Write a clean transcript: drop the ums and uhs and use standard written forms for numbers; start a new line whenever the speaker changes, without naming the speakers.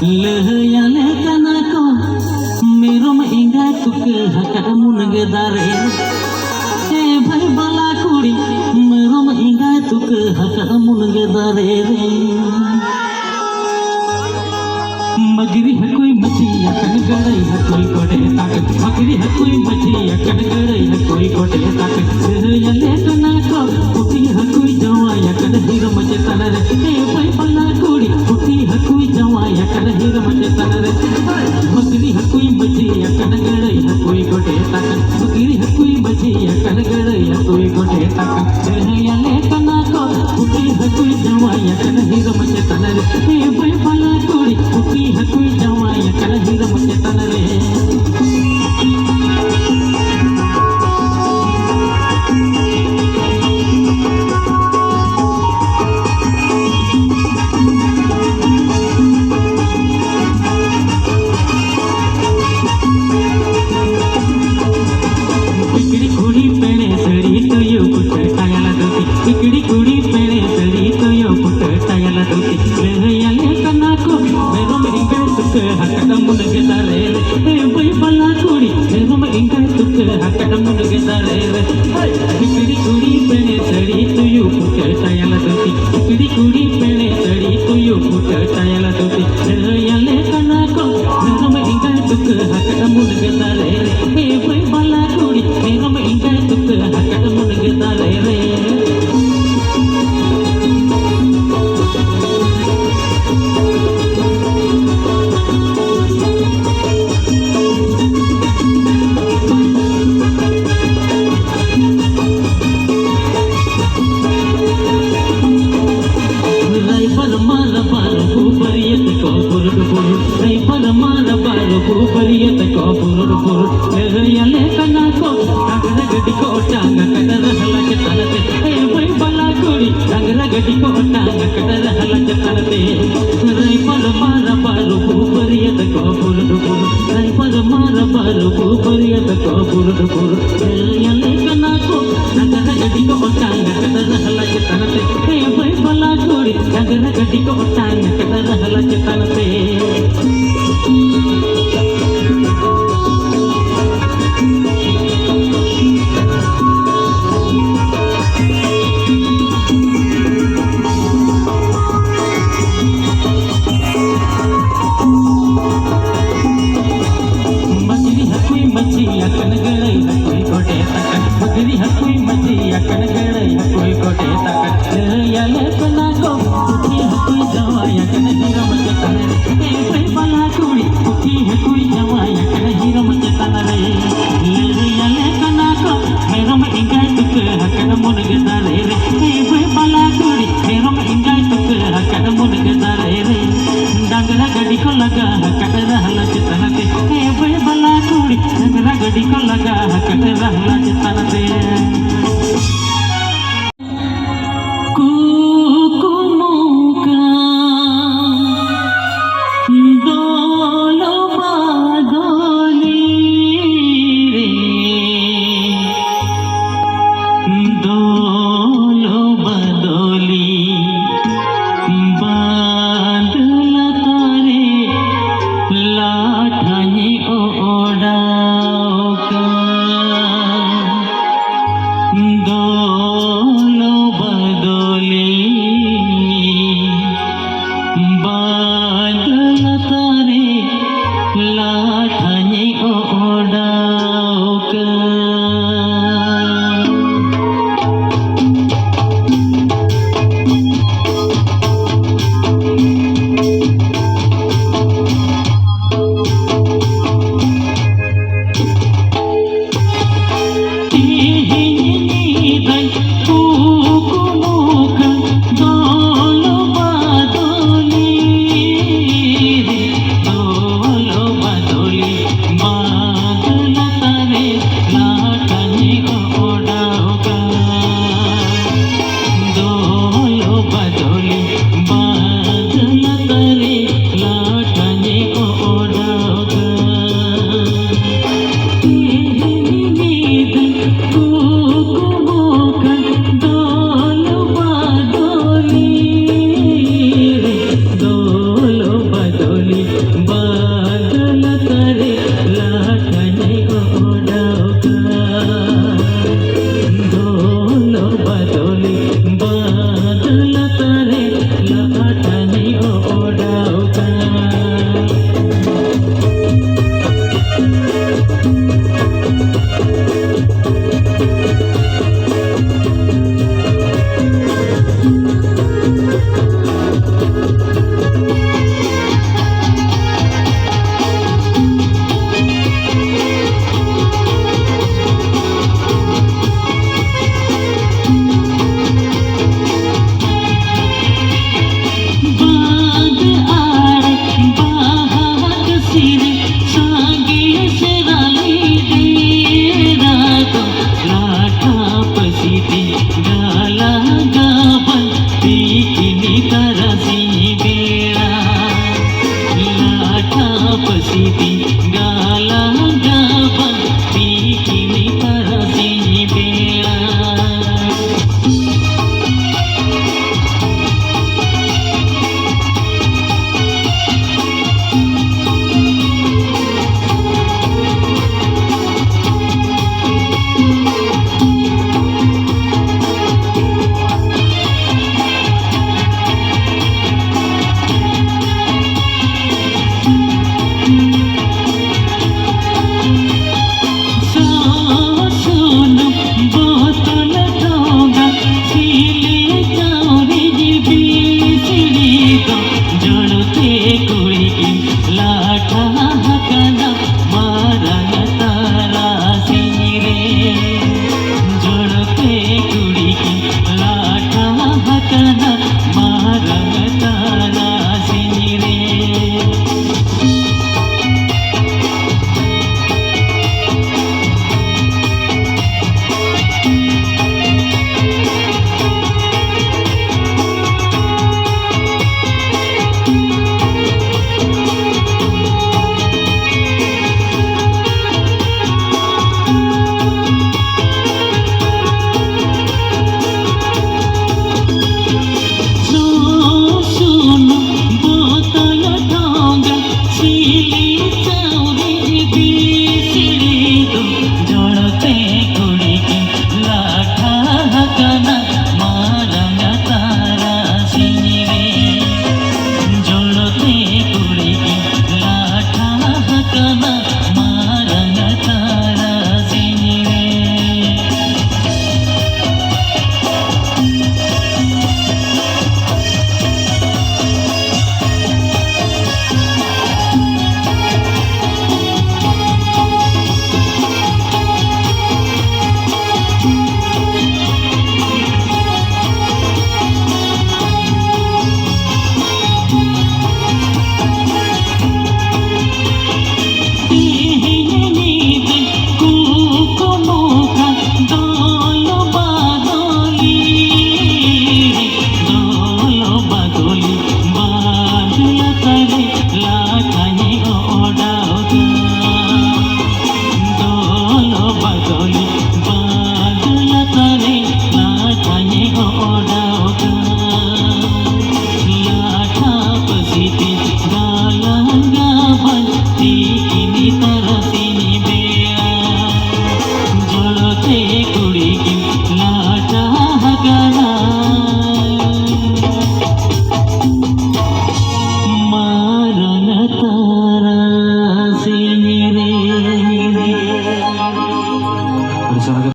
लहयाले kana ko merom inga tuke hakat munge dare e bhai bala kuri merom inga tuke hakat munge dare मगरी है कोई मछिया कनगड़ई है कोई कोटे ताकत मगरी है कोई मछिया कनगड़ई है कोई कोटे ताकत यले कना को पुटी है कोई जवाया कन हीर मचे तनर ए भाई पल्ला कोड़ी पुटी है कोई जवाया कन हीर मचे तनर मगरी है कोई मछिया कनगड़ई है कोई कोटे ताकत मगरी है कोई मछिया कनगड़ई है कोई कोटे ताकत यले कना को पुटी है कोई जवाया कन हीर मचे तनर ए भाई पल्ला कोड़ी पुटी है कोई जवाया कन हीर मचे तनर इकड़ी कुड़ी पेड़े सड़ी तो यो पुट टायला दोती लहयाले कना को मेरम इंगे तुक हकड़ मुनगे दारे ए भाई बला कुड़ी मेरम इंगे तुक हकड़ मुनगे दारे इकड़ी कुड़ी पेड़े सड़ी तो यो पुट टायला दोती इकड़ी कुड़ी पेड़े सड़ी तो यो पुट टायला दोती लहयाले कना को मेरम इंगे तुक हकड़ मुनगे दारे ए भाई बला कुड़ी मेरम इंगे तुक हकड़ मुनगे दारे लहयाले कना को डांगरा गड्डी को टांगा कदर हला के तलते ए भाई बला कुड़ी डांगरा गड्डी को टांगा कदर हला के तलते रई पर मारा बारो भूपरियत को पुरद पुर रई पर मारा बारो भूपरियत को पुरद पुर लहयाले कना को डांगरा गड्डी को टांगा कदर हला के तलते ए भाई बला कुड़ी डांगरा गड्डी को टांगा कदर हला के तलते मछिया कनगड़ई है कोई कोटे तकन मगरी है कोई मछिया कनगड़ई है कोई कोटे तकन लहयाले कना को पुटी है कोई जवाया कन हीरा मचे तनर ए भाई बला कुड़ी पुटी है कोई जवाया कन हीरा मचे तनर लहयाले कना को मेरम इंगा तुक हकन मुनगे दारे ए भाई बला कुड़ी मेरम इंगा तुक हकन मुनगे दारे डांगरा गड्डी को लगा हकन रहला चितनते ए भाई बला कुड़ी डांगरा गड्डी को लगा हकन रहला चितनते कुकुमुका दोलो बादोली रे दोलो बदोली बादल तारे लाठानी ओडाओ का थापसी गाला गाबा बिकिनी परसी बेला जड़ते कोई लाठा हकन